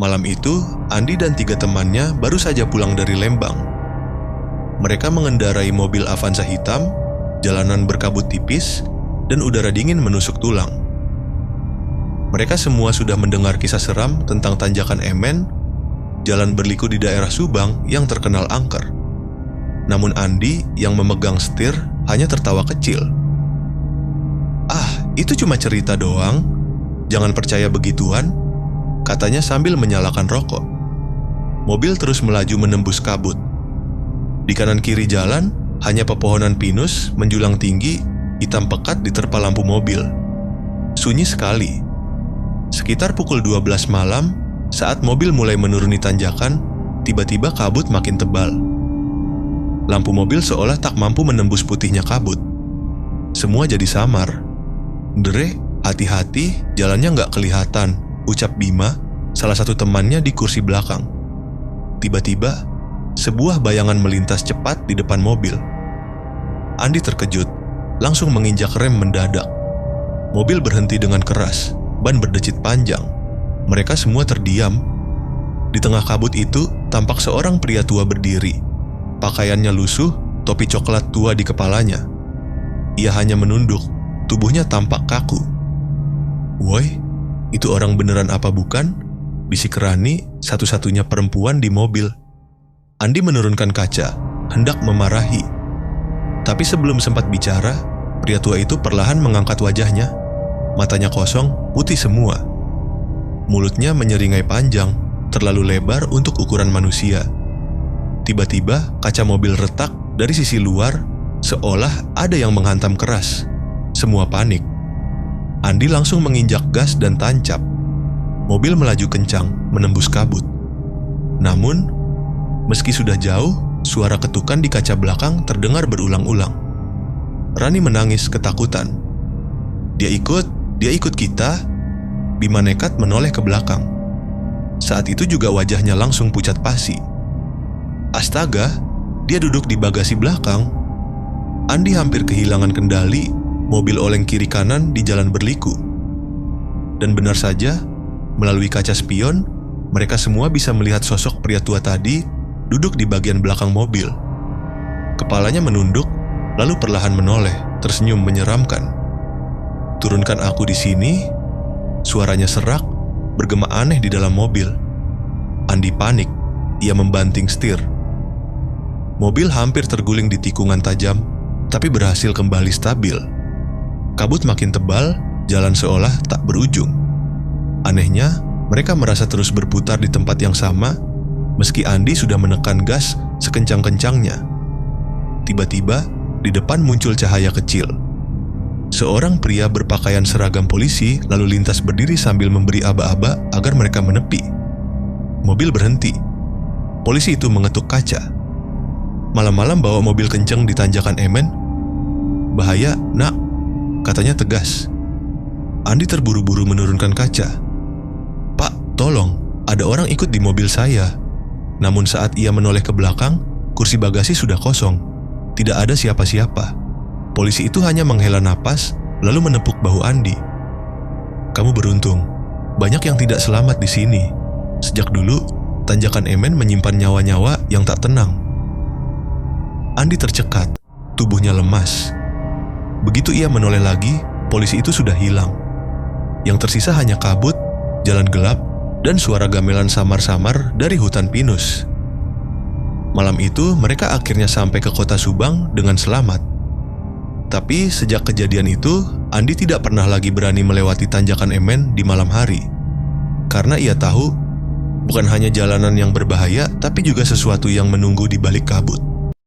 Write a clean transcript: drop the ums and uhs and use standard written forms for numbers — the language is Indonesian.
Malam itu, Andi dan 3 temannya baru saja pulang dari Lembang. Mereka mengendarai mobil Avanza hitam, jalanan berkabut tipis, dan udara dingin menusuk tulang. Mereka semua sudah mendengar kisah seram tentang tanjakan Emen, jalan berliku di daerah Subang yang terkenal angker. Namun Andi yang memegang setir hanya tertawa kecil. "Ah, itu cuma cerita doang. Jangan percaya begituan," katanya sambil menyalakan rokok. Mobil terus melaju menembus kabut. Di kanan kiri jalan, hanya pepohonan pinus menjulang tinggi, hitam pekat diterpa lampu mobil. Sunyi sekali. Sekitar pukul 12 malam, saat mobil mulai menuruni tanjakan, tiba-tiba kabut makin tebal. Lampu mobil seolah tak mampu menembus putihnya kabut. Semua jadi samar. "Dre, hati-hati, jalannya nggak kelihatan," ucap Bima, salah satu temannya di kursi belakang. Tiba-tiba, sebuah bayangan melintas cepat di depan mobil. Andi terkejut, langsung menginjak rem mendadak. Mobil berhenti dengan keras, ban berdecit panjang. Mereka semua terdiam. Di tengah kabut itu, tampak seorang pria tua berdiri. Pakaiannya lusuh, topi coklat tua di kepalanya. Ia hanya menunduk, tubuhnya tampak kaku. "Woi, itu orang beneran apa bukan?" bisik Rani, satu-satunya perempuan di mobil. Andi menurunkan kaca, hendak memarahi. Tapi sebelum sempat bicara, pria tua itu perlahan mengangkat wajahnya. Matanya kosong, putih semua. Mulutnya menyeringai panjang, terlalu lebar untuk ukuran manusia. Tiba-tiba kaca mobil retak dari sisi luar, seolah ada yang menghantam keras. Semua panik. Andi langsung menginjak gas dan tancap. Mobil melaju kencang, menembus kabut. Namun, meski sudah jauh, suara ketukan di kaca belakang terdengar berulang-ulang. Rani menangis ketakutan. Dia ikut kita." Bima nekat menoleh ke belakang. Saat itu juga wajahnya langsung pucat pasi. Astaga, dia duduk di bagasi belakang. Andi hampir kehilangan kendali, mobil oleng kiri kanan di jalan berliku. Dan benar saja, melalui kaca spion, mereka semua bisa melihat sosok pria tua tadi duduk di bagian belakang mobil. Kepalanya menunduk, lalu perlahan menoleh, tersenyum menyeramkan. "Turunkan aku di sini," suaranya serak, bergema aneh di dalam mobil. Andi panik, ia membanting setir. Mobil hampir terguling di tikungan tajam, tapi berhasil kembali stabil. Kabut makin tebal, jalan seolah tak berujung. Anehnya, mereka merasa terus berputar di tempat yang sama, meski Andi sudah menekan gas sekencang-kencangnya. Tiba-tiba, di depan muncul cahaya kecil. Seorang pria berpakaian seragam polisi lalu lintas berdiri sambil memberi aba-aba agar mereka menepi. Mobil berhenti. Polisi itu mengetuk kaca. "Malam-malam bawa mobil kenceng di tanjakan Emen? Bahaya, nak," katanya tegas. Andi terburu-buru menurunkan kaca. "Pak, tolong, ada orang ikut di mobil saya." Namun saat ia menoleh ke belakang, kursi bagasi sudah kosong. Tidak ada siapa-siapa. Polisi itu hanya menghela napas, lalu menepuk bahu Andi. "Kamu beruntung. Banyak yang tidak selamat di sini. Sejak dulu, tanjakan Emen menyimpan nyawa-nyawa yang tak tenang." Andi tercekat, tubuhnya lemas. Begitu ia menoleh lagi, polisi itu sudah hilang. Yang tersisa hanya kabut, jalan gelap, dan suara gamelan samar-samar dari hutan pinus. Malam itu mereka akhirnya sampai ke kota Subang dengan selamat. Tapi sejak kejadian itu, Andi tidak pernah lagi berani melewati tanjakan Emen di malam hari. Karena ia tahu, bukan hanya jalanan yang berbahaya, tapi juga sesuatu yang menunggu di balik kabut.